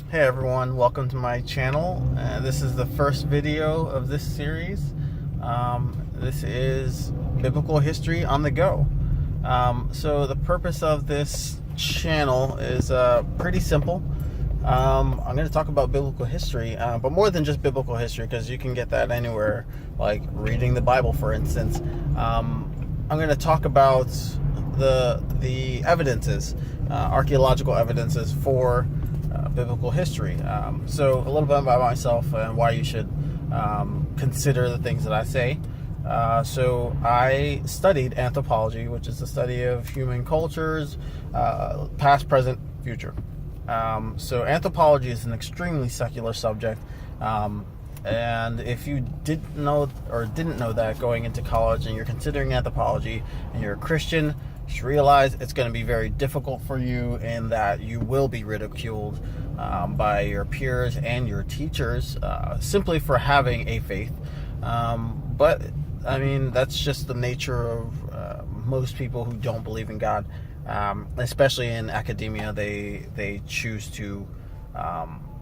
Hey everyone, welcome to my channel. This is the first video of this series. This is Biblical History on the Go. So the purpose of this channel is pretty simple. I'm going to talk about biblical history, but more than just biblical history, because you can get that anywhere, like reading the Bible, for instance. I'm going to talk about the evidences, archaeological evidences for biblical history. So a little bit about myself and why you should consider the things that I say. So I studied anthropology, which is the study of human cultures, past, present, future. So anthropology is an extremely secular subject. And if you didn't know that going into college and you're considering anthropology and you're a Christian, just realize it's going to be very difficult for you, and that you will be ridiculed by your peers and your teachers simply for having a faith. But I mean, that's just the nature of most people who don't believe in God, especially in academia. They choose to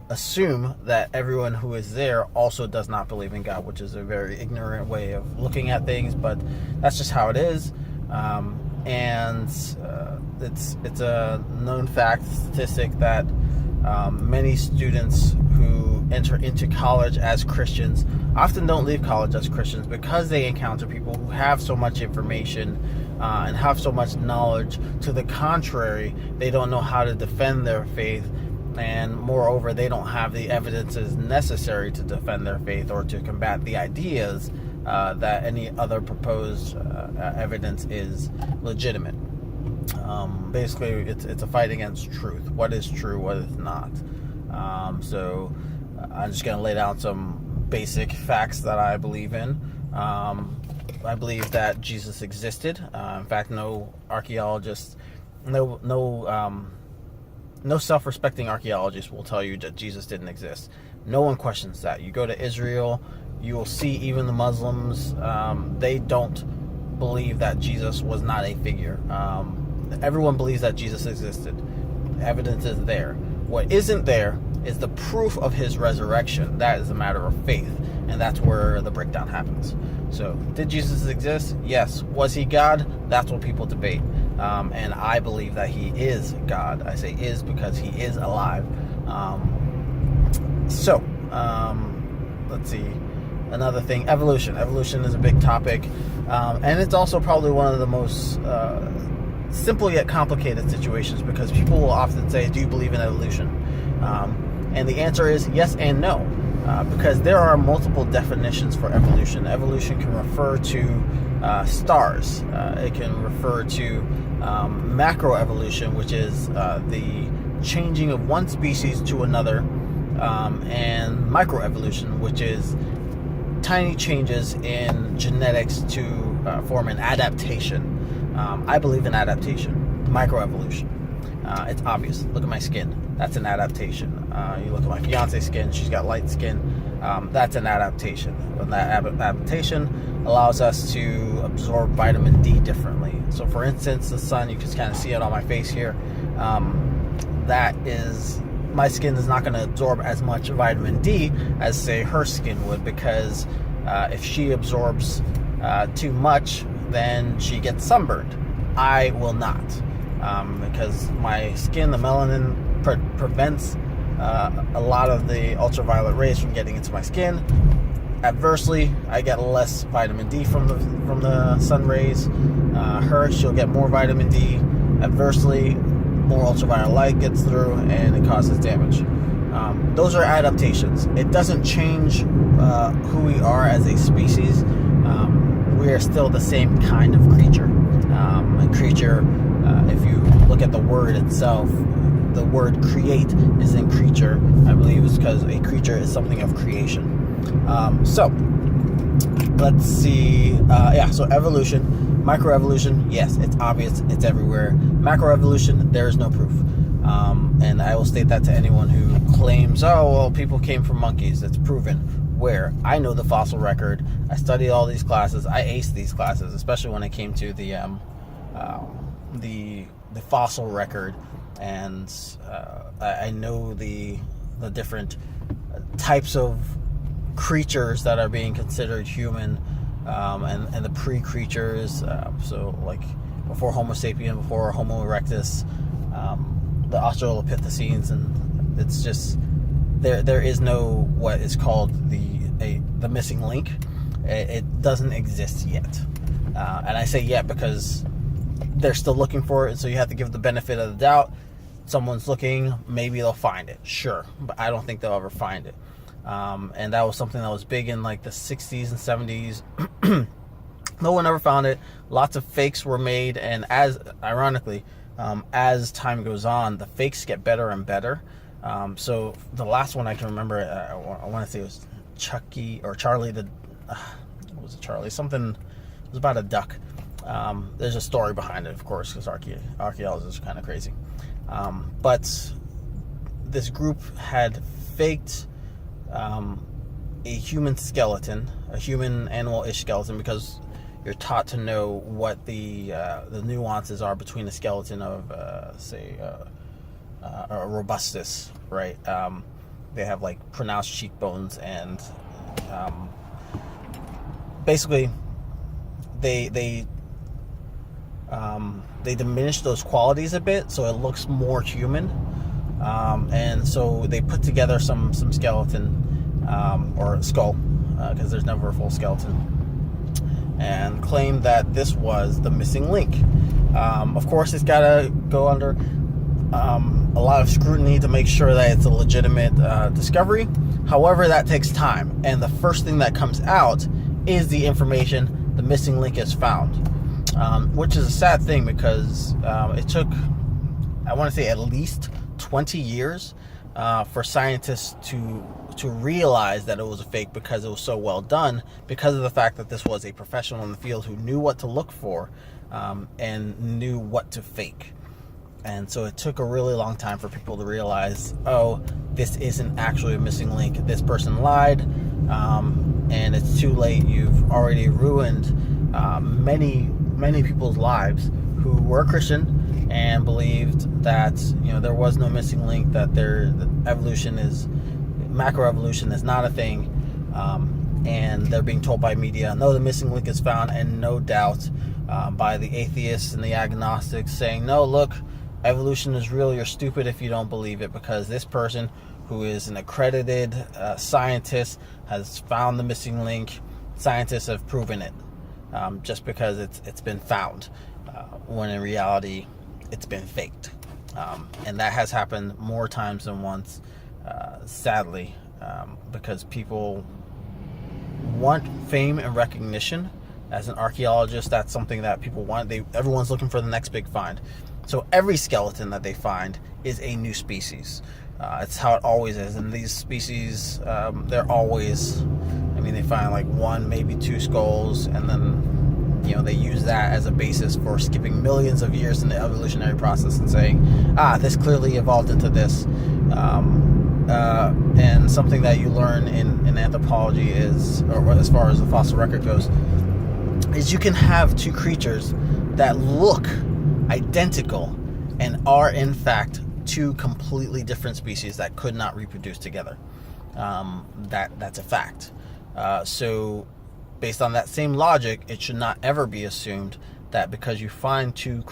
assume that everyone who is there also does not believe in God, which is a very ignorant way of looking at things, but that's just how it is. And it's a known fact, statistic, that many students who enter into college as Christians often don't leave college as Christians because they encounter people who have so much information and have so much knowledge. To the contrary, they don't know how to defend their faith, and moreover, they don't have the evidences necessary to defend their faith or to combat the ideas that any other proposed evidence is legitimate. Basically, it's a fight against truth. What is true, what is not. So I'm just going to lay down some basic facts that I believe in. I believe that Jesus existed. In fact, no archaeologist, no self-respecting archaeologist will tell you that Jesus didn't exist. No one questions that. You go to Israel, you will see even the Muslims, they don't believe that Jesus was not a figure. Everyone believes that Jesus existed. Evidence is there. What isn't there is the proof of his resurrection. That is a matter of faith, and that's where the breakdown happens. So, did Jesus exist? Yes. Was he God? That's what people debate. And I believe that he is God. I say is because he is alive. Let's see. Another thing, evolution. Evolution is a big topic. And it's also probably one of the most simple yet complicated situations, because people will often say, do you believe in evolution? And the answer is yes and no. Because there are multiple definitions for evolution. Evolution can refer to stars. It can refer to macroevolution, which is the changing of one species to another, and microevolution, which is tiny changes in genetics to form an adaptation. I believe in adaptation. Microevolution. It's obvious. Look at my skin. That's an adaptation. You look at my fiance's skin. She's got light skin. That's an adaptation. And that adaptation allows us to absorb vitamin D differently. So, for instance, the sun, you can kind of see it on my face here. That is, my skin is not going to absorb as much vitamin D as, say, her skin would, because if she absorbs too much, then she gets sunburned. I will not, because my skin, the melanin, prevents a lot of the ultraviolet rays from getting into my skin. Adversely, I get less vitamin D from the sun rays. She'll get more vitamin D. Adversely, more ultraviolet light gets through, and it causes damage. Those are adaptations. It doesn't change who we are as a species. We are still the same kind of creature. If you look at the word itself, the word create is in creature. I believe it's because a creature is something of creation. So let's see. So evolution, microevolution, yes, it's obvious, it's everywhere. Macroevolution, there is no proof. And I will state that to anyone who claims, oh, well, people came from monkeys. It's proven. Where? I know the fossil record. I studied all these classes. I aced these classes, especially when it came to the fossil record. And I know the the different types of creatures that are being considered human, and the pre-creatures, so like before Homo sapien, before Homo erectus, the Australopithecines, and it's just there is no what is called the missing link. It doesn't exist yet, and I say yet because they're still looking for it, so you have to give the benefit of the doubt. Someone's looking, maybe they'll find it, sure, but I don't think they'll ever find it. And that was something that was big in like the 60s and 70s. No one ever found it. Lots of fakes were made, and ironically, as time goes on, the fakes get better and better. So the last one I can remember, I want to say it was Chucky or Charlie what was it, Charlie? Something, it was about a duck. There's a story behind it, of course, because archaeologists are kind of crazy. But this group had faked a human skeleton, a human animal-ish skeleton, because you're taught to know what the nuances are between a skeleton of, say, a robustus, right? They have like pronounced cheekbones, and basically they diminish those qualities a bit, so it looks more human. And so they put together some skeleton, or skull, because there's never a full skeleton, and claimed that this was the missing link. Of course, it's got to go under a lot of scrutiny to make sure that it's a legitimate discovery. However, that takes time, and the first thing that comes out is the information: the missing link is found, which is a sad thing, because it took, I want to say, at least 20 years for scientists to realize that it was a fake, because it was so well done, because of the fact that this was a professional in the field who knew what to look for, and knew what to fake. And so it took a really long time for people to realize, oh, this isn't actually a missing link. This person lied, and it's too late. You've already ruined many people's lives who were Christian and believed that, there was no missing link, that macroevolution is not a thing, and they're being told by media, no, the missing link is found, and no doubt by the atheists and the agnostics saying, no, look, evolution is real, you're stupid if you don't believe it, because this person who is an accredited scientist has found the missing link. Scientists have proven it, just because it's been found, when in reality it's been faked. And that has happened more times than once, sadly, because people want fame and recognition. As an archaeologist, that's something that people want. Everyone's looking for the next big find. So every skeleton that they find is a new species. It's how it always is. And these species, they're always, they find like one, maybe two skulls, and then, they use that as a basis for skipping millions of years in the evolutionary process and saying, this clearly evolved into this. And something that you learn in anthropology is, or as far as the fossil record goes, is you can have two creatures that look identical and are in fact two completely different species that could not reproduce together. That's a fact. So based on that same logic, it should not ever be assumed that because you find two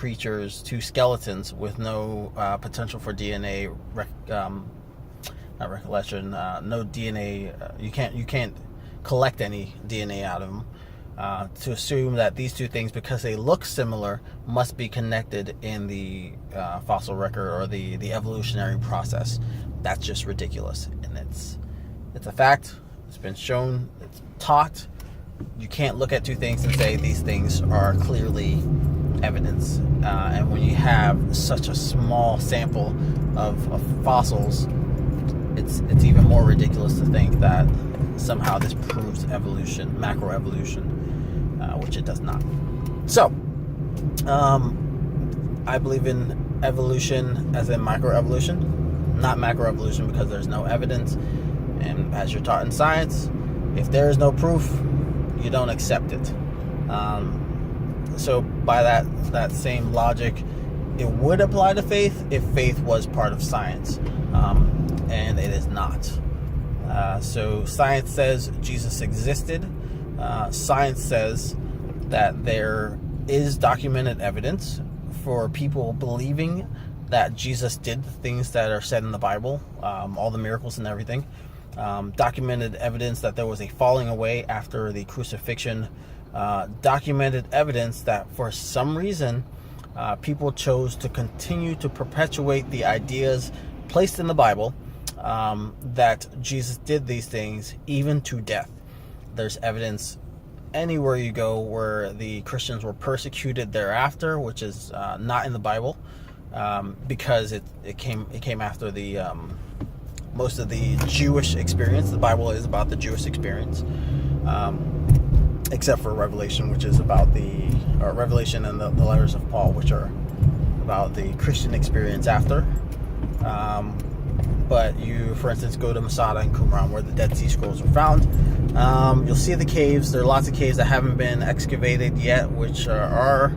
skeletons with no potential for DNA not recollection, no DNA, you can't collect any DNA out of them, to assume that these two things, because they look similar, must be connected in the fossil record or the evolutionary process. That's just ridiculous, and it's a fact. It's been shown, it's taught. You can't look at two things and say these things are clearly evidence. And when you have such a small sample of fossils, it's even more ridiculous to think that somehow this proves evolution, macroevolution, which it does not. So, I believe in evolution as in microevolution, not macroevolution, because there's no evidence. And as you're taught in science, if there is no proof, you don't accept it. So by that same logic, it would apply to faith if faith was part of science. and it is not. So science says Jesus existed. Science says that there is documented evidence for people believing that Jesus did the things that are said in the Bible, all the miracles and everything. Documented evidence that there was a falling away after the crucifixion. Documented evidence that for some reason people chose to continue to perpetuate the ideas placed in the Bible, that Jesus did these things even to death. There's evidence anywhere you go where the Christians were persecuted thereafter, which is not in the Bible, because it came after the most of the Jewish experience. The Bible is about the Jewish experience, except for Revelation, which is about the Revelation and the letters of Paul, which are about the Christian experience after. But you, for instance, go to Masada and Qumran, where the Dead Sea Scrolls are found. You'll see the caves. There are lots of caves that haven't been excavated yet, which are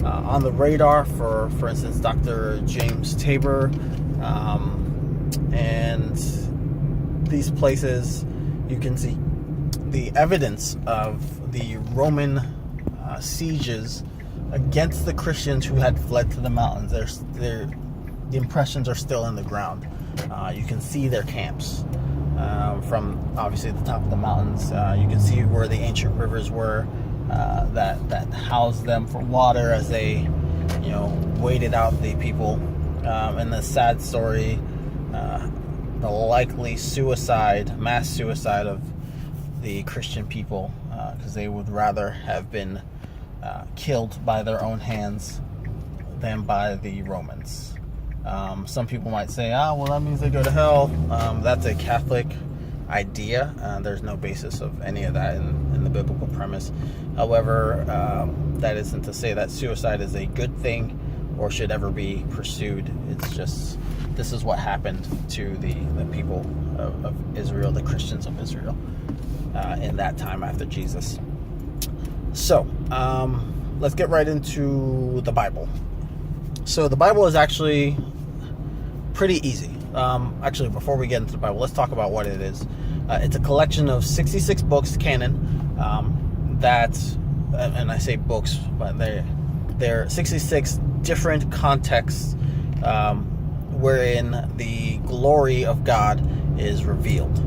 on the radar for instance, Dr. James Tabor. And these places, you can see the evidence of the Roman sieges against the Christians who had fled to the mountains. The impressions are still in the ground. You can see their camps from obviously the top of the mountains. You can see where the ancient rivers were that housed them for water as they, waited out the people. And the sad story, the likely mass suicide of the Christian people, because they would rather have been killed by their own hands than by the Romans. Some people might say, well, that means they go to hell. That's a Catholic idea. There's no basis of any of that in the biblical premise. However, that isn't to say that suicide is a good thing or should ever be pursued. It's just, this is what happened to the people of Israel, the Christians of Israel, in that time after Jesus. So, let's get right into the Bible. So the Bible is actually pretty easy. Actually, before we get into the Bible, let's talk about what it is. It's a collection of 66 books, canon, and I say books, but they're 66 different contexts wherein the glory of God is revealed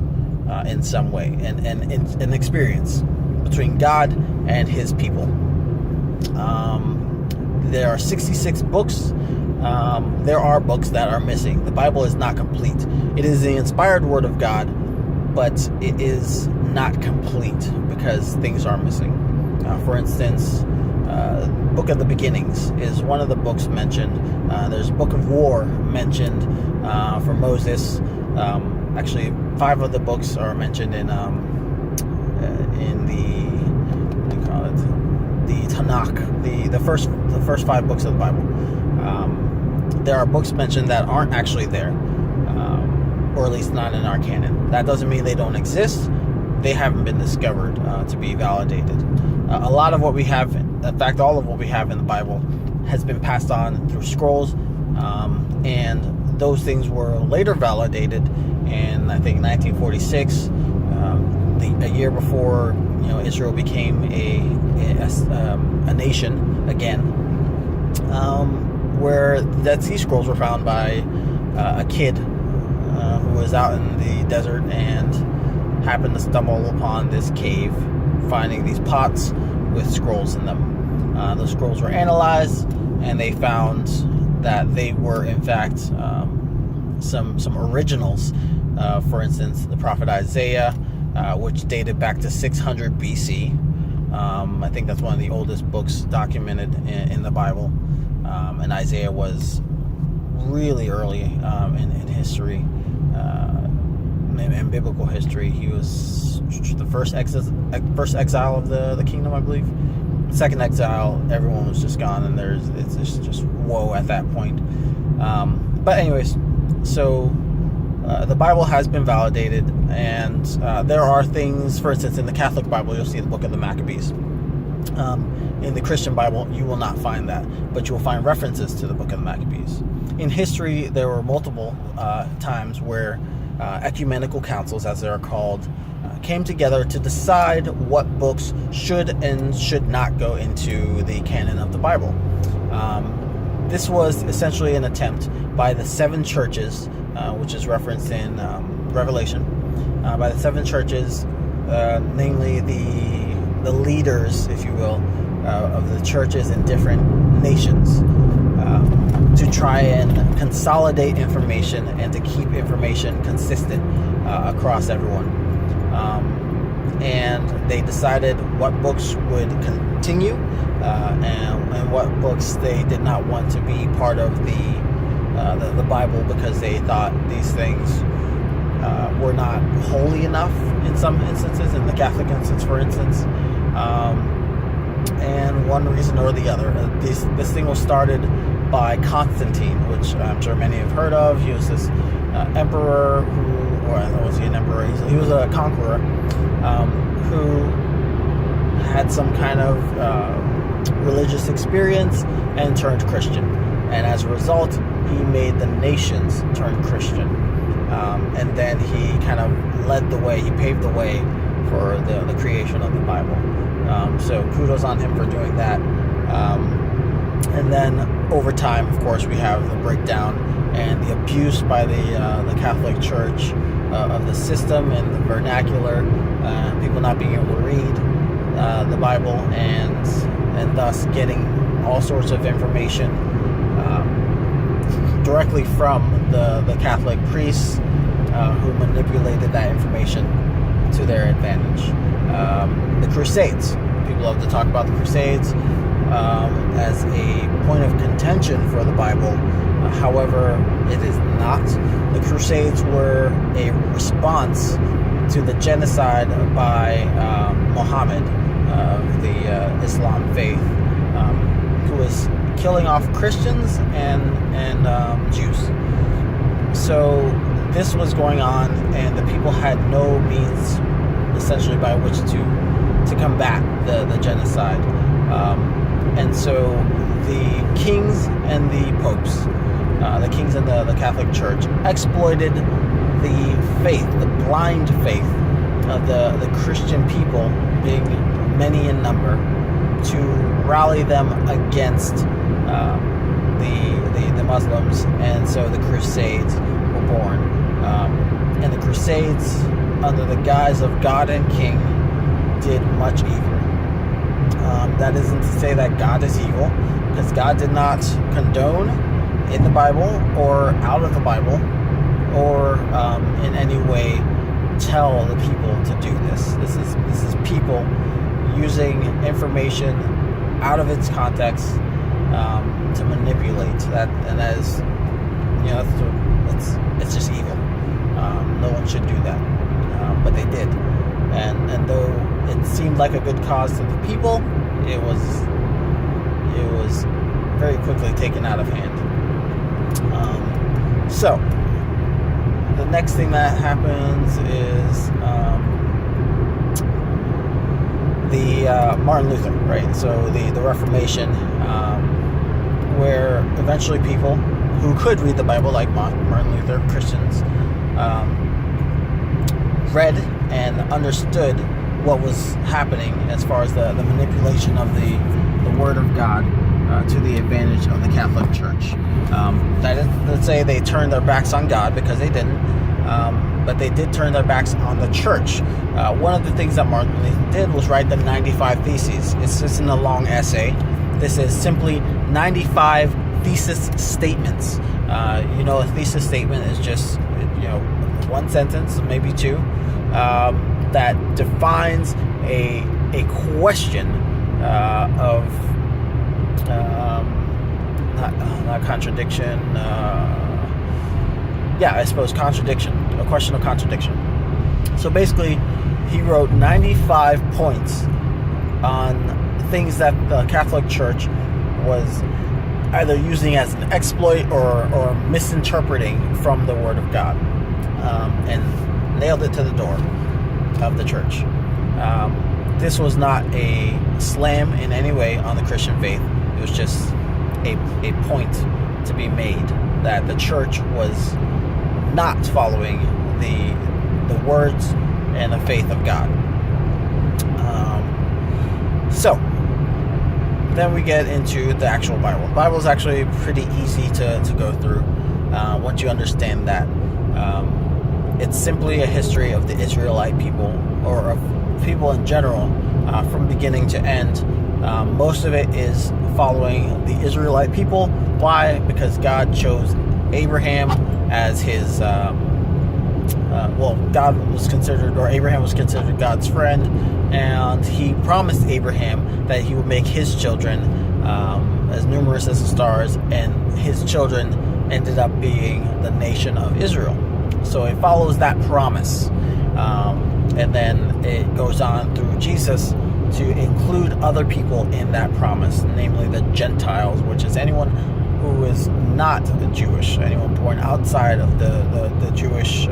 in some way, and an experience between God and his people. There are 66 books. There are books that are missing. The Bible is not complete. It is the inspired word of God, but it is not complete because things are missing. For instance, Book of the Beginnings is one of the books mentioned. There's Book of War mentioned for Moses. Actually, 5 of the books are mentioned in the Tanakh, the first 5 books of the Bible. There are books mentioned that aren't actually there, or at least not in our canon. That doesn't mean they don't exist. They haven't been discovered to be validated. A lot of what we have, in fact, all of what we have in the Bible has been passed on through scrolls, and those things were later validated in, I think, 1946, a year before Israel became a nation again, where the Dead Sea Scrolls were found by a kid who was out in the desert and happened to stumble upon this cave, finding these pots with scrolls in them. Those scrolls were analyzed, and they found that they were, in fact, some originals. For instance, the prophet Isaiah, which dated back to 600 BC. I think that's one of the oldest books documented in the Bible. And Isaiah was really early in history, in biblical history. He was the first exile of the kingdom, I believe. Second exile, everyone was just gone, and it's just woe at that point. But anyways, so the Bible has been validated, and there are things, for instance, in the Catholic Bible, you'll see the book of the Maccabees. In the Christian Bible, you will not find that, but you will find references to the book of the Maccabees. In history, there were multiple times where ecumenical councils, as they're called, came together to decide what books should and should not go into the canon of the Bible. This was essentially an attempt by the seven churches, which is referenced in Revelation, by the seven churches, namely the leaders, if you will, of the churches in different nations, to try and consolidate information and to keep information consistent across everyone. And they decided what books would continue and what books they did not want to be part of the Bible, because they thought these things were not holy enough in some instances, in the Catholic instance, for instance. And one reason or the other. This thing was started by Constantine, which I'm sure many have heard of. He was this emperor was he an emperor? He was a conqueror who had some kind of religious experience and turned Christian. And as a result, he made the nations turn Christian. And then he kind of led the way, he paved the way for the creation of the Bible. So kudos on him for doing that. And then over time, of course, we have the breakdown and the abuse by the Catholic Church of the system and the vernacular, people not being able to read the Bible, and thus getting all sorts of information directly from the Catholic priests who manipulated that information to their advantage. The Crusades. People love to talk about the Crusades as a point of contention for the Bible. However, it is not. The Crusades were a response to the genocide by Muhammad of the Islam faith, who was killing off Christians and Jews. So this was going on, and the people had no means, essentially, by which to combat the genocide. And so the kings and the popes, the kings and the Catholic Church, exploited the faith, the blind faith of the Christian people, being many in number, to rally them against the Muslims. And so the Crusades were born. And the Crusades, under the guise of God and King, did much evil. That isn't to say that God is evil, because God did not condone in the Bible or out of the Bible or in any way tell the people to do this. This is people using information out of its context to manipulate that, and that is, it's just evil. No one should do that, but they did. And though it seemed like a good cause to the people, it was very quickly taken out of hand. So the next thing that happens is the Martin Luther, right? So the Reformation, where eventually people who could read the Bible, like Martin Luther, Christians, read and understood what was happening as far as the manipulation of the Word of God to the advantage of the Catholic Church. That is to say they turned their backs on God, because they didn't, but they did turn their backs on the Church. One of the things that Martin Luther did was write the 95 Theses. It's just in a long essay. This is simply 95 thesis statements. A thesis statement is just, one sentence, maybe two, that defines a question of not contradiction. I suppose contradiction. A question of contradiction. So basically, he wrote 95 points on things that the Catholic Church was either using as an exploit or misinterpreting from the Word of God, and nailed it to the door of the church. This was not a slam in any way on the Christian faith. It was just a point to be made that the church was not following the words and the faith of God. So then we get into the actual Bible. The Bible is actually pretty easy to go through once you understand that. It's simply a history of the Israelite people, or of people in general, from beginning to end. Most of it is following the Israelite people. Why? Because God chose Abraham as his, Abraham was considered God's friend, and he promised Abraham that he would make his children as numerous as the stars, and his children ended up being the nation of Israel. So it follows that promise, and then it goes on through Jesus to include other people in that promise, namely the Gentiles, which is anyone who is not Jewish, anyone born outside of the Jewish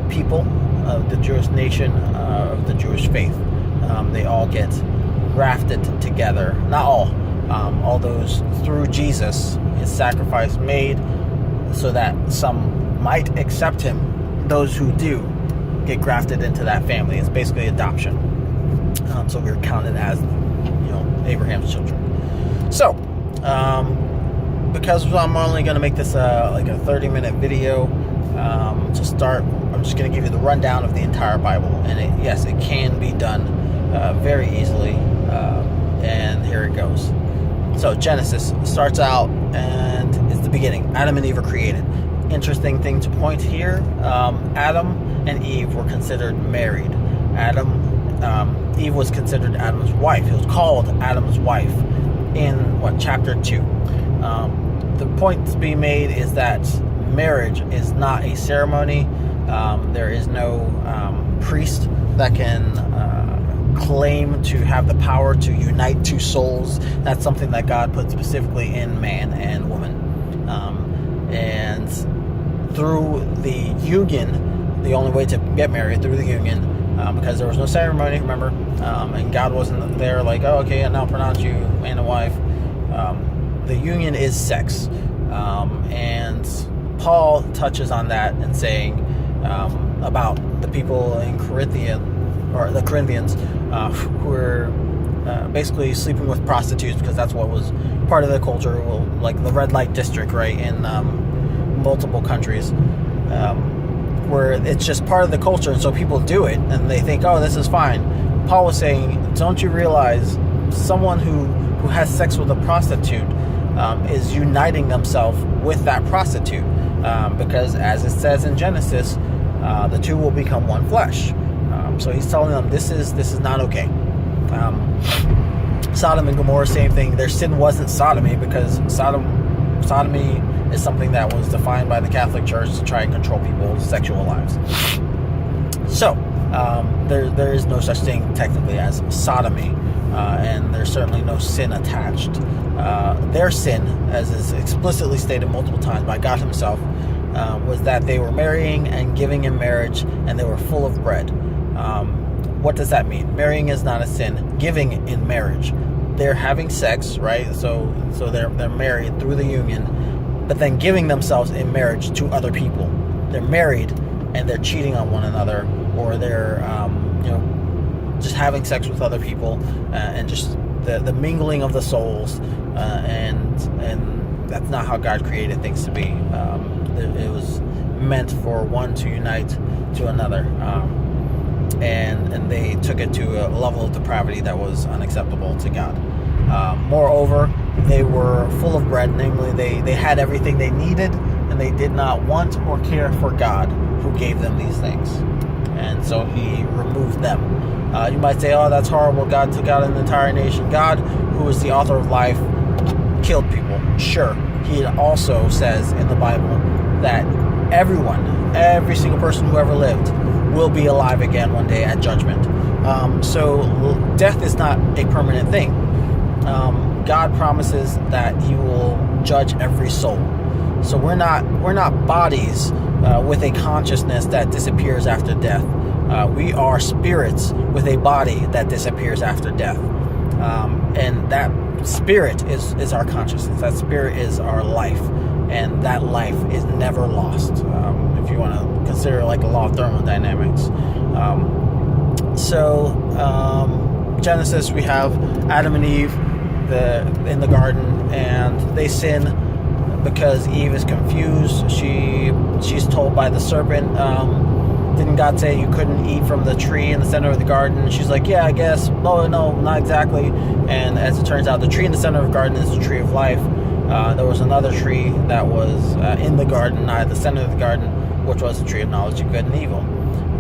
people, of the Jewish nation, of the Jewish faith. They all get grafted together. Not all those through Jesus, his sacrifice made so that some might accept him. Those who do get grafted into that family. It's basically adoption. So we're counted as, Abraham's children. So, because I'm only going to make this like a 30-minute video to start, I'm just going to give you the rundown of the entire Bible. And it can be done very easily. And here it goes. So Genesis starts out and it's the beginning. Adam and Eve are created. Interesting thing to point here, Adam and Eve were considered married. Eve was considered Adam's wife. It was called Adam's wife in chapter 2. The point to be made is that marriage is not a ceremony. There is no priest that can claim to have the power to unite two souls. That's something that God put specifically in man and woman. And through the union, the only way to get married through the union, because there was no ceremony, remember, and God wasn't there like, oh, okay, and now pronounce you man and wife. The union is sex, and Paul touches on that in saying about the people in the Corinthians who were basically sleeping with prostitutes, because that's what was part of the culture, like the red light district, right, in multiple countries. Where it's just part of the culture, and so people do it and they think, oh, this is fine. Paul was saying, don't you realize someone who has sex with a prostitute is uniting themselves with that prostitute, because as it says in Genesis, the two will become one flesh. So he's telling them this is not okay. Sodom and Gomorrah, same thing. Their sin wasn't sodomy, because sodomy is something that was defined by the Catholic Church to try and control people's sexual lives. So, there is no such thing technically as sodomy, and there's certainly no sin attached. Their sin, as is explicitly stated multiple times by God himself, was that they were marrying and giving in marriage, and they were full of bread. What does that mean? Marrying is not a sin. Giving in marriage, they're having sex, right? So they're married through the union, but then giving themselves in marriage to other people. They're married and they're cheating on one another, or they're just having sex with other people, and just the mingling of the souls, and that's not how God created things to be. It was meant for one to unite to another, and they took it to a level of depravity that was unacceptable to God. Moreover, they were full of bread, namely they had everything they needed, and they did not want or care for God, who gave them these things. And so he removed them. You might say, oh, that's horrible. God took out an entire nation. God, who is the author of life, killed people. Sure. He also says in the Bible that every single person who ever lived will be alive again one day at judgment. So death is not a permanent thing. God promises that he will judge every soul. So we're not bodies with a consciousness that disappears after death. We are spirits with a body that disappears after death. And that spirit is our consciousness. That spirit is our life. And that life is never lost. if you want to consider like a law of thermodynamics. Genesis, we have Adam and Eve in the garden, and they sin because Eve is confused. She's told by the serpent, didn't God say you couldn't eat from the tree in the center of the garden? She's like, yeah, I guess. No, not exactly. And as it turns out, the tree in the center of the garden is the tree of life. There was another tree that was in the garden, not at the center of the garden, which was the tree of knowledge of good and evil.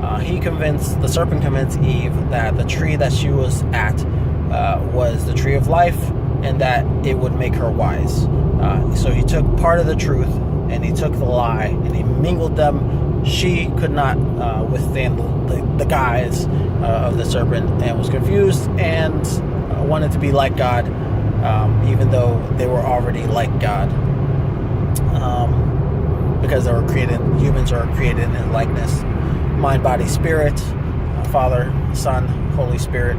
The serpent convinced Eve that the tree that she was at was the tree of life, and that it would make her wise. So he took part of the truth, and he took the lie, and he mingled them. She could not withstand the guise of the serpent, and was confused, and wanted to be like God, even though they were already like God, because humans are created in His likeness, mind, body, spirit, Father, Son, Holy Spirit.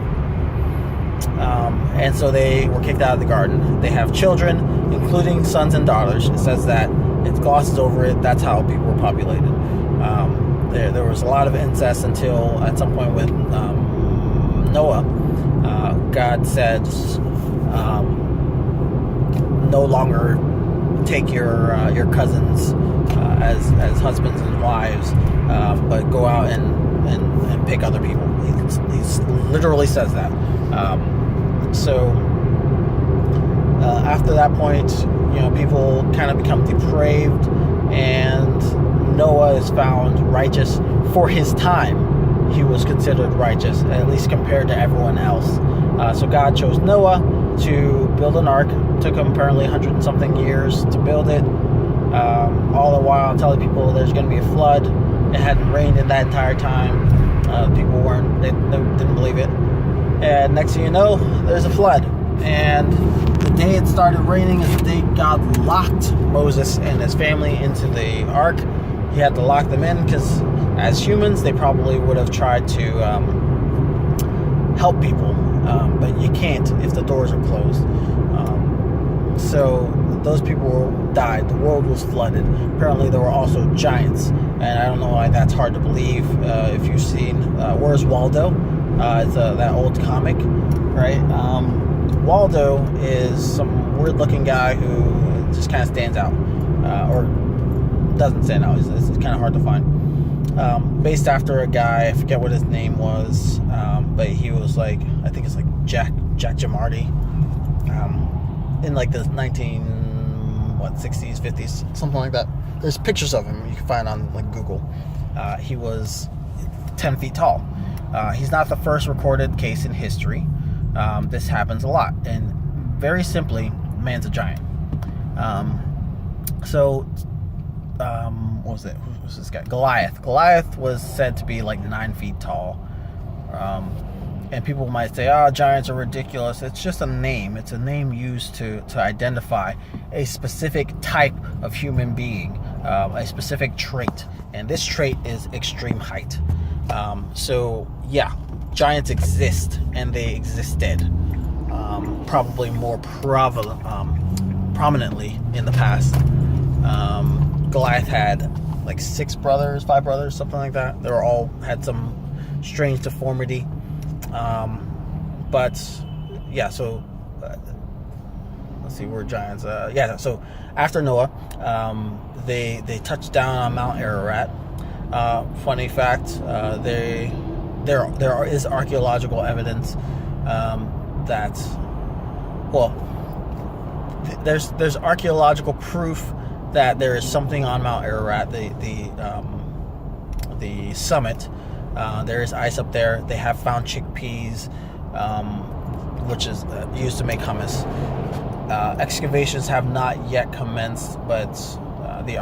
And so they were kicked out of the garden. They have children, including sons and daughters. It says that. It glosses over it. That's how people were populated. There was a lot of incest until at some point with Noah, God said, no longer take your cousins as husbands and wives, but go out and pick other people. He literally says that. After that point, people kind of become depraved, and Noah is found righteous for his time. He was considered righteous, at least compared to everyone else. So God chose Noah to build an ark. It took him apparently 100 and something years to build it. All the while telling people there's going to be a flood. It hadn't rained in that entire time. People they didn't believe it. And next thing you know, there's a flood. And the day it started raining is the day God locked Moses and his family into the ark. He had to lock them in because as humans, they probably would have tried to help people. But you can't if the doors are closed. So those people died. The world was flooded. Apparently there were also giants. And I don't know why that's hard to believe. If you've seen Where's Waldo? It's that old comic, right? Waldo is some weird looking guy who just kind of stands out, or doesn't stand out. It's kind of hard to find. Based after a guy, I forget what his name was, but he was like, I think it's like Jack Giamatti, in like the 60s, 50s, something like that. There's pictures of him you can find on like Google. He was 10 feet tall. He's not the first recorded case in history. This happens a lot, and very simply, man's a giant. What was it? Who was this guy? Goliath. Goliath was said to be like 9 feet tall. And people might say, giants are ridiculous. It's just a name. It's a name used to identify a specific type of human being, a specific trait. And this trait is extreme height. Giants exist, and they existed probably more prominently in the past. Goliath had like 5 brothers, something like that. They were all had some strange deformity. Let's see, we're giants. So after Noah, they touched down on Mount Ararat. Funny fact, there is archaeological evidence there's archaeological proof that there is something on Mount Ararat, the summit. There is ice up there. They have found chickpeas, which is used to make hummus. Excavations have not yet commenced, but the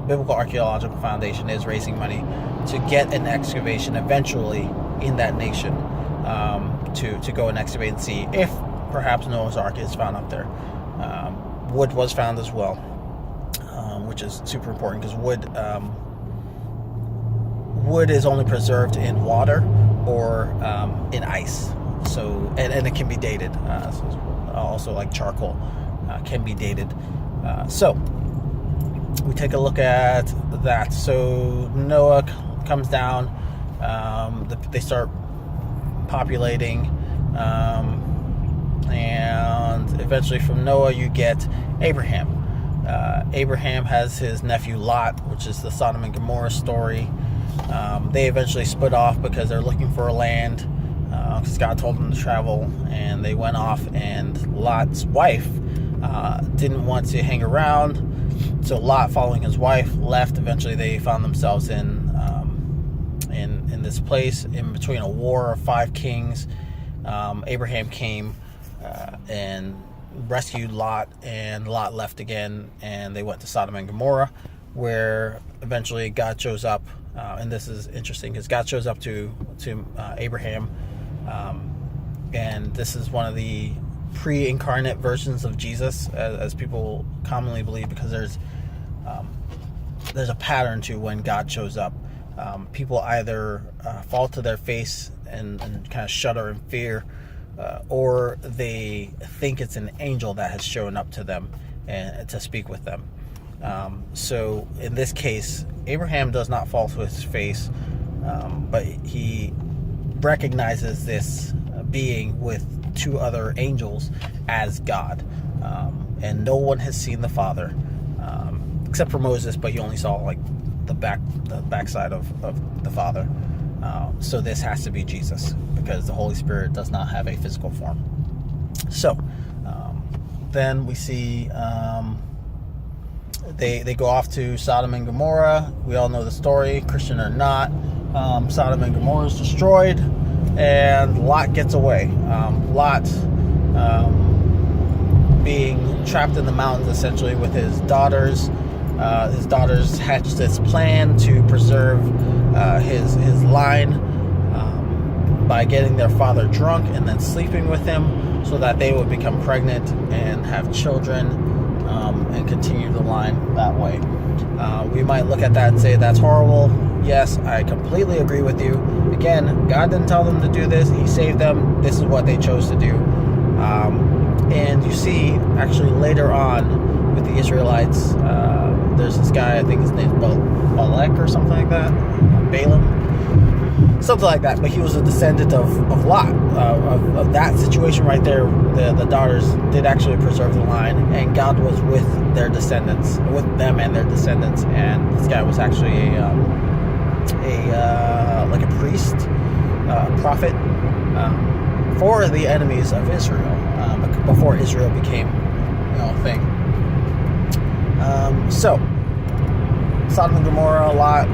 Biblical Archaeological Foundation is raising money to get an excavation eventually in that nation, to go and excavate and see if perhaps Noah's Ark is found up there. Wood was found as well, which is super important because wood is only preserved in water or in ice. So and it can be dated. Also like charcoal can be dated. So we take a look at that. So Noah comes down. They start populating, and eventually from Noah you get Abraham. Abraham has his nephew Lot, which is the Sodom and Gomorrah story. They eventually split off because they're looking for a land, because God told them to travel, and they went off, and Lot's wife didn't want to hang around, so Lot, following his wife, left. Eventually they found themselves in this place in between a war of 5 kings. Abraham came and rescued Lot, and Lot left again, and they went to Sodom and Gomorrah, where eventually God shows up. And this is interesting because God shows up to Abraham, and this is one of the pre-incarnate versions of Jesus, as people commonly believe, because there's a pattern to when God shows up. People either fall to their face and kind of shudder in fear, or they think it's an angel that has shown up to them and to speak with them. So in this case, Abraham does not fall to his face, but he recognizes this being with 2 other angels as God, and no one has seen the Father except for Moses, but he only saw like the backside of the Father. So this has to be Jesus, because the Holy Spirit does not have a physical form. So then we see they go off to Sodom and Gomorrah. We all know the story, Christian or not. Sodom and Gomorrah is destroyed, and Lot gets away. Lot being trapped in the mountains essentially with his daughters. His daughters hatched this plan to preserve his line by getting their father drunk and then sleeping with him, so that they would become pregnant and have children, and continue the line that way. We might look at that and say that's horrible. Yes, I completely agree with you. Again, God didn't tell them to do this. He saved them. This is what they chose to do. And you see, actually later on with the Israelites, there's this guy, I think his name's Balak or something like that, Balaam, something like that, but he was a descendant of Lot, of that situation right there. The daughters did actually preserve the line, and God was with their descendants, with them and their descendants, and this guy was actually like a priest, a prophet, for the enemies of Israel, before Israel became a thing. So Sodom and Gomorrah, Lot,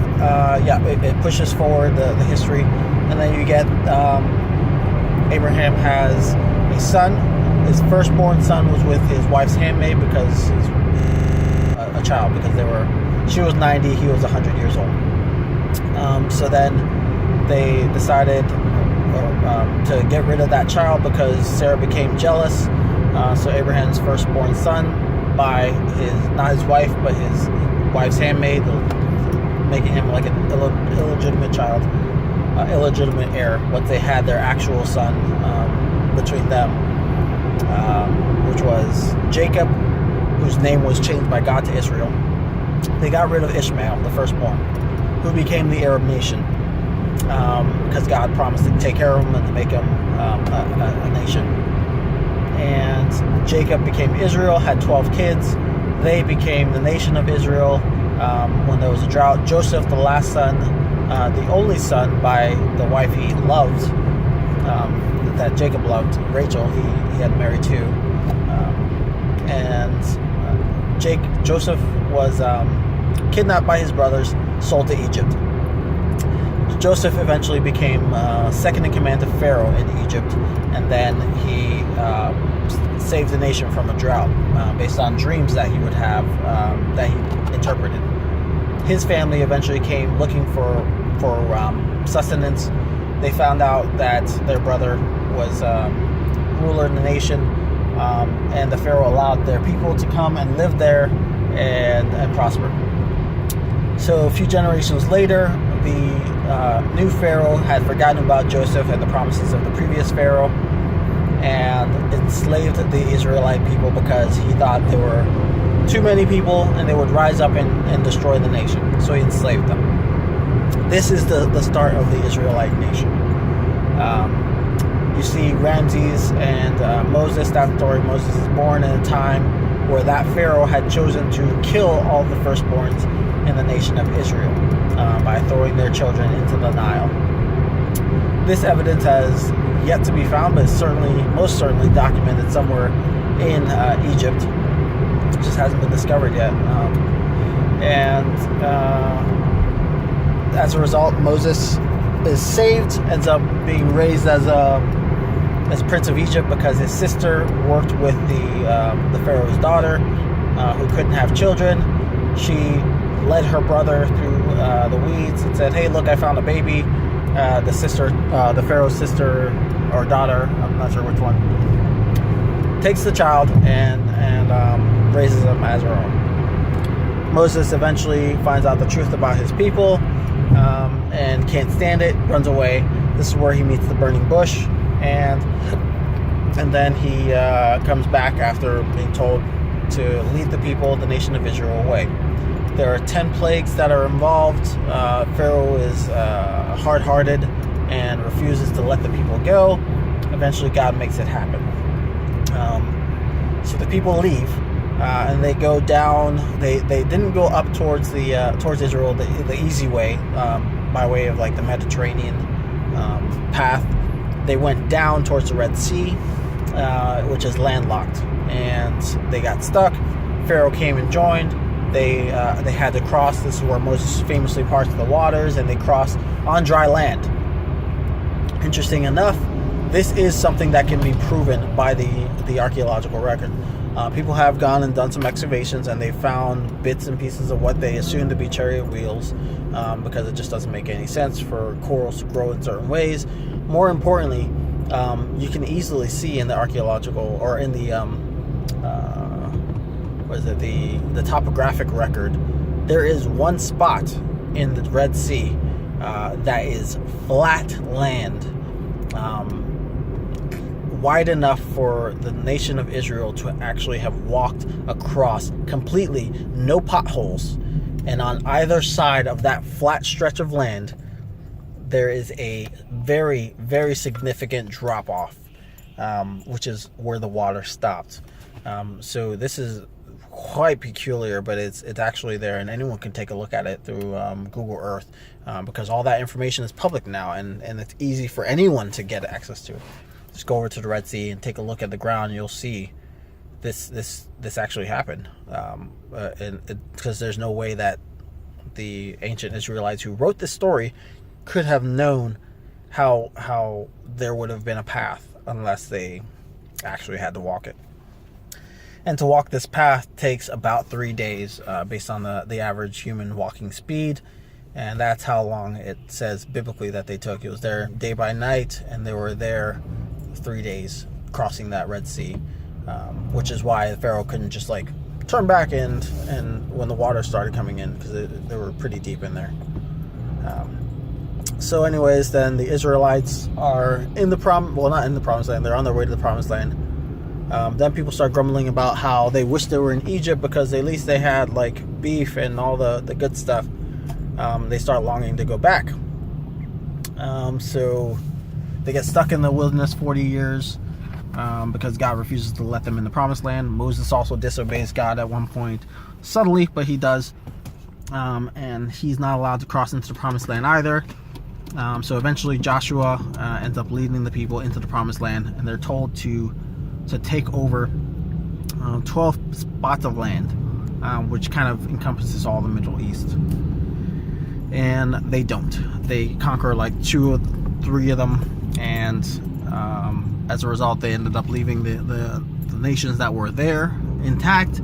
it pushes forward the history, and then you get Abraham has a son. His firstborn son was with his wife's handmaid, because he's a child, because she was 90, he was 100 years old. So then they decided to get rid of that child because Sarah became jealous. So Abraham's firstborn son, by not his wife, but his wife's handmaid, making him like an illegitimate child, illegitimate heir. Once they had their actual son between them, which was Jacob, whose name was changed by God to Israel, they got rid of Ishmael, the firstborn, who became the Arab nation, because God promised to take care of him and to make him a nation. And Jacob became Israel, had 12 kids. They became the nation of Israel when there was a drought. Joseph, the last son, the only son by the wife he loved, that Jacob loved, Rachel, he had married too. Joseph was kidnapped by his brothers, sold to Egypt. Joseph eventually became second in command to Pharaoh in Egypt, and then he saved the nation from a drought based on dreams that he would have, that he interpreted. His family eventually came looking for sustenance. They found out that their brother was ruler in the nation, and the Pharaoh allowed their people to come and live there and prosper. So a few generations later, the new Pharaoh had forgotten about Joseph and the promises of the previous Pharaoh, and enslaved the Israelite people because he thought they were too many people, and they would rise up and destroy the nation. So he enslaved them. This is the start of the Israelite nation. You see Ramses and Moses. That story, Moses is born in a time where that Pharaoh had chosen to kill all the firstborns in the nation of Israel by throwing their children into the Nile. This evidence has yet to be found, but it's most certainly documented somewhere in Egypt. It just hasn't been discovered yet. As a result, Moses is saved, ends up being raised as Prince of Egypt because his sister worked with the Pharaoh's daughter, who couldn't have children. She led her brother through the weeds and said, "Hey, look, I found a baby." The Pharaoh's sister or daughter, I'm not sure which one, takes the child and raises him as her own. Moses eventually finds out the truth about his people and can't stand it, runs away. This is where he meets the burning bush, and then he comes back after being told to lead the people, the nation of Israel, away. There are 10 plagues that are involved. Pharaoh is hard-hearted and refuses to let the people go. Eventually, God makes it happen. So the people leave, and they go down. They didn't go up towards Israel the easy way, by way of like the Mediterranean path. They went down towards the Red Sea, which is landlocked, and they got stuck. Pharaoh came and joined. They had to cross. This is where Moses famously parts the waters, and they crossed on dry land. Interesting enough, this is something that can be proven by the archaeological record. People have gone and done some excavations, and they found bits and pieces of what they assume to be chariot wheels, because it just doesn't make any sense for corals to grow in certain ways. More importantly, you can easily see in the archaeological, or in the the topographic record, there is one spot in the Red Sea that is flat land, wide enough for the nation of Israel to actually have walked across completely, no potholes. And on either side of that flat stretch of land, there is a very, very significant drop off, which is where the water stopped. So this is quite peculiar, but it's actually there, and anyone can take a look at it through Google Earth, because all that information is public now, and it's easy for anyone to get access to. Just go over to the Red Sea and take a look at the ground, and you'll see this actually happened, because there's no way that the ancient Israelites who wrote this story could have known how there would have been a path unless they actually had to walk it. And to walk this path takes about 3 days, based on the average human walking speed. And that's how long it says biblically that they took. It was there day by night, and they were there 3 days crossing that Red Sea, which is why Pharaoh couldn't just like turn back and when the water started coming in, because they were pretty deep in there. So anyways, then the Israelites are in the not in the promised land, they're on their way to the promised land. Then people start grumbling about how they wish they were in Egypt, because at least they had like beef and all the good stuff. They start longing to go back. So they get stuck in the wilderness 40 years because God refuses to let them in the promised land. Moses also disobeys God at one point, subtly, but he does. And he's not allowed to cross into the promised land either. So eventually Joshua ends up leading the people into the promised land, and they're told to take over 12 spots of land, which kind of encompasses all the Middle East. And they don't. They conquer like 2 or 3 of them, and as a result, they ended up leaving the nations that were there intact,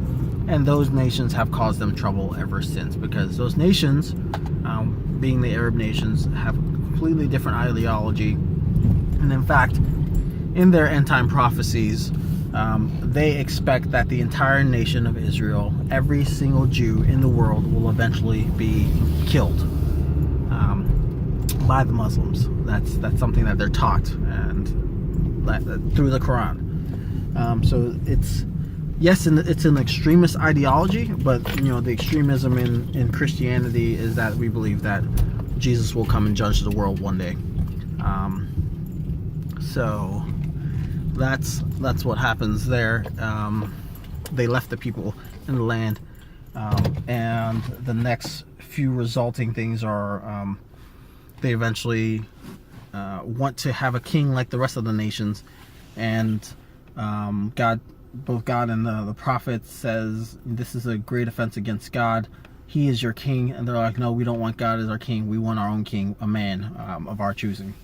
and those nations have caused them trouble ever since, because those nations, being the Arab nations, have a completely different ideology. And in fact, in their end-time prophecies, they expect that the entire nation of Israel, every single Jew in the world, will eventually be killed by the Muslims. That's something that they're taught, and through the Quran. So it's yes, and it's an extremist ideology, but the extremism in Christianity is that we believe that Jesus will come and judge the world one day. So that's what happens there. They left the people in the land, and the next few resulting things are they eventually want to have a king like the rest of the nations, and both God and the prophet says this is a great offense against God. He is your king, and they're like, no, we don't want God as our king. We want our own king, a man of our choosing.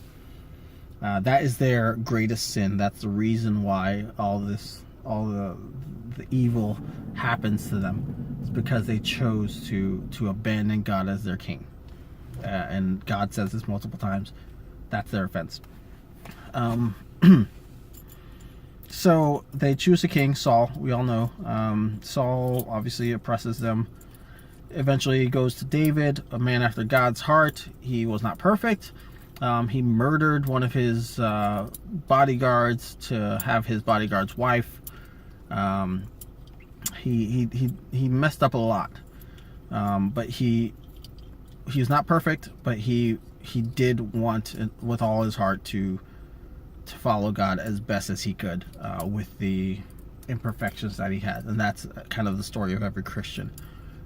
That is their greatest sin. That's the reason why all the evil happens to them. It's because they chose to abandon God as their king, and God says this multiple times. That's their offense. So they choose a king, Saul. We all know Saul obviously oppresses them. Eventually he goes to David, a man after God's heart. He was not perfect. He murdered one of his bodyguards to have his bodyguard's wife. He messed up a lot, but he was not perfect. But he did want with all his heart to follow God as best as he could, with the imperfections that he had. And that's kind of the story of every Christian,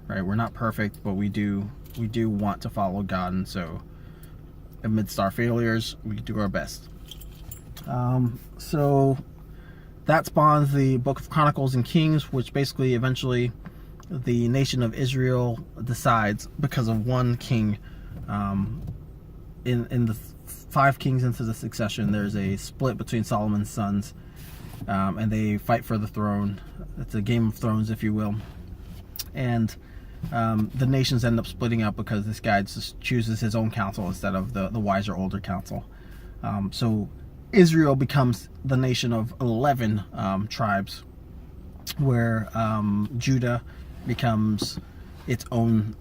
right? We're not perfect, but we do want to follow God, and so amidst our failures, we do our best. So that spawns the Book of Chronicles and Kings, which basically eventually the nation of Israel decides, because of one king, in the 5 kings into the succession, there's a split between Solomon's sons, and they fight for the throne. It's a Game of Thrones, if you will. And the nations end up splitting up because this guy just chooses his own council instead of the wiser older council. So Israel becomes the nation of 11 tribes, where Judah becomes its own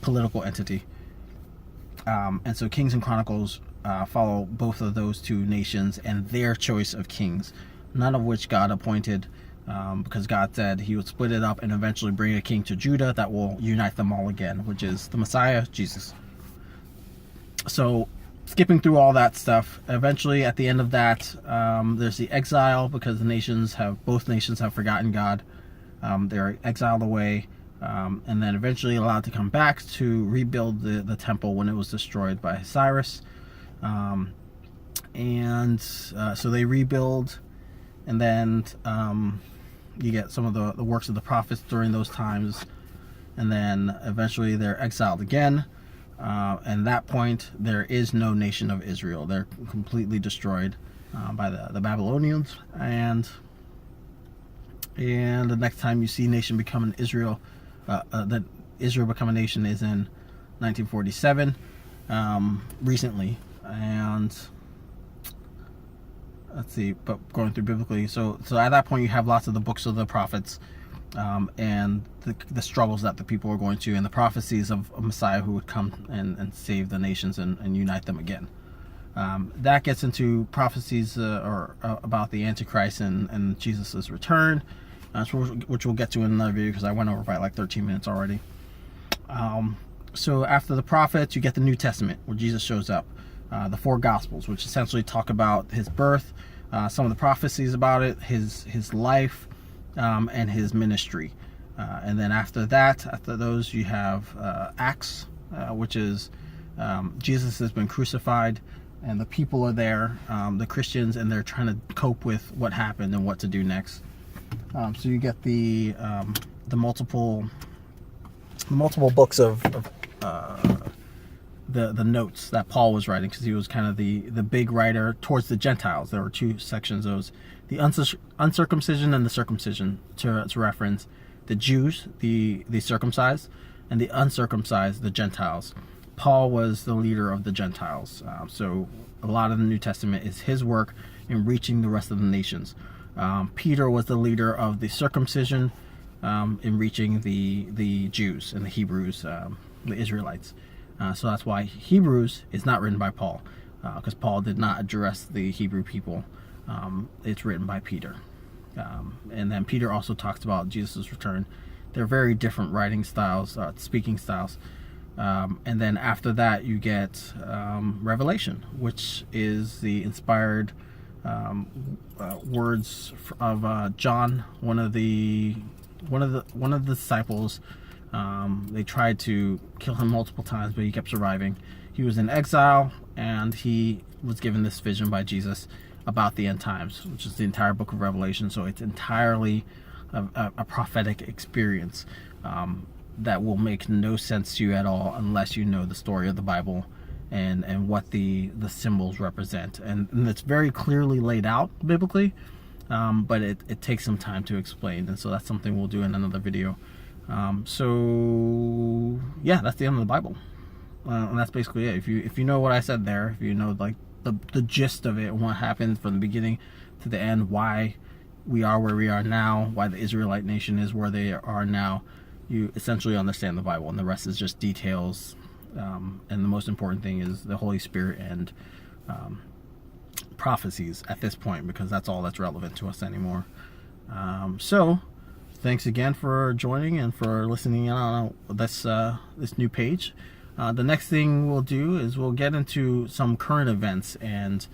political entity. And so Kings and Chronicles follow both of those two nations and their choice of kings, none of which God appointed, because God said he would split it up and eventually bring a king to Judah that will unite them all again, which is the Messiah, Jesus. So skipping through all that stuff, eventually at the end of that, there's the exile, because both nations have forgotten God. They're exiled away, and then eventually allowed to come back to rebuild the temple when it was destroyed by Cyrus. So they rebuild, and then you get some of the works of the prophets during those times, and then eventually they're exiled again. And that point, there is no nation of Israel. They're completely destroyed by the Babylonians, and the next time you see nation become an Israel, that Israel become a nation, is in 1947, recently. And let's see, but going through biblically, so at that point you have lots of the books of the prophets, and the struggles that the people were going to, and the prophecies of a Messiah who would come and save the nations and unite them again. That gets into prophecies about the Antichrist and Jesus' return, which we'll get to in another video, because I went over by like 13 minutes already. So after the prophets, you get the New Testament, where Jesus shows up. The 4 Gospels, which essentially talk about his birth, some of the prophecies about it, his life, and his ministry. And then after those, you have Acts, which is Jesus has been crucified, and the people are there, the Christians, and they're trying to cope with what happened and what to do next. So you get the multiple books of the notes that Paul was writing, because he was kind of the big writer towards the Gentiles. There were 2 sections, those the uncircumcision and the circumcision, to reference the Jews, the circumcised, and the uncircumcised, the Gentiles. Paul was the leader of the Gentiles, so a lot of the New Testament is his work in reaching the rest of the nations. Peter was the leader of the circumcision, in reaching the Jews and the Hebrews, the Israelites. So that's why Hebrews is not written by Paul, because Paul did not address the Hebrew people. It's written by Peter. And then Peter also talks about Jesus' return. They're very different writing styles, speaking styles. And then after that, you get Revelation, which is the inspired words of John, one of the disciples. They tried to kill him multiple times, but he kept surviving. He was in exile, and he was given this vision by Jesus about the end times, which is the entire book of Revelation. So it's entirely a prophetic experience that will make no sense to you at all unless you know the story of the Bible and what the symbols represent. And it's very clearly laid out biblically, but it takes some time to explain. And so that's something we'll do in another video. So yeah, that's the end of the Bible. And that's basically it. If you know what I said there, if you know like the gist of it, what happened from the beginning to the end, why we are where we are now, why the Israelite nation is where they are now, you essentially understand the Bible, and the rest is just details. And the most important thing is the Holy Spirit and prophecies at this point, because that's all that's relevant to us anymore. So thanks again for joining and for listening in on this new page. The next thing we'll do is we'll get into some current events, and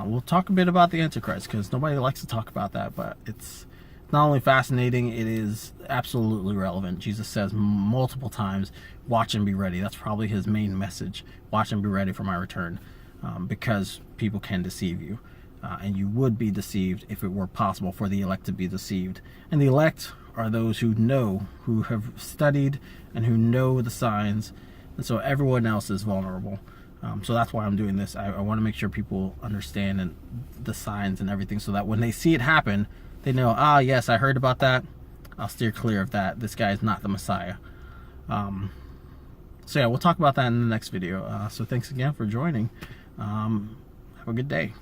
we'll talk a bit about the Antichrist, because nobody likes to talk about that, but it's not only fascinating, it is absolutely relevant. Jesus says multiple times, watch and be ready. That's probably his main message. Watch and be ready for my return, because people can deceive you. And you would be deceived if it were possible for the elect to be deceived. And the elect are those who know, who have studied, and who know the signs. And so everyone else is vulnerable. So that's why I'm doing this. I want to make sure people understand and the signs and everything, so that when they see it happen, they know, yes, I heard about that. I'll steer clear of that. This guy is not the Messiah. So yeah, we'll talk about that in the next video. So thanks again for joining. Have a good day.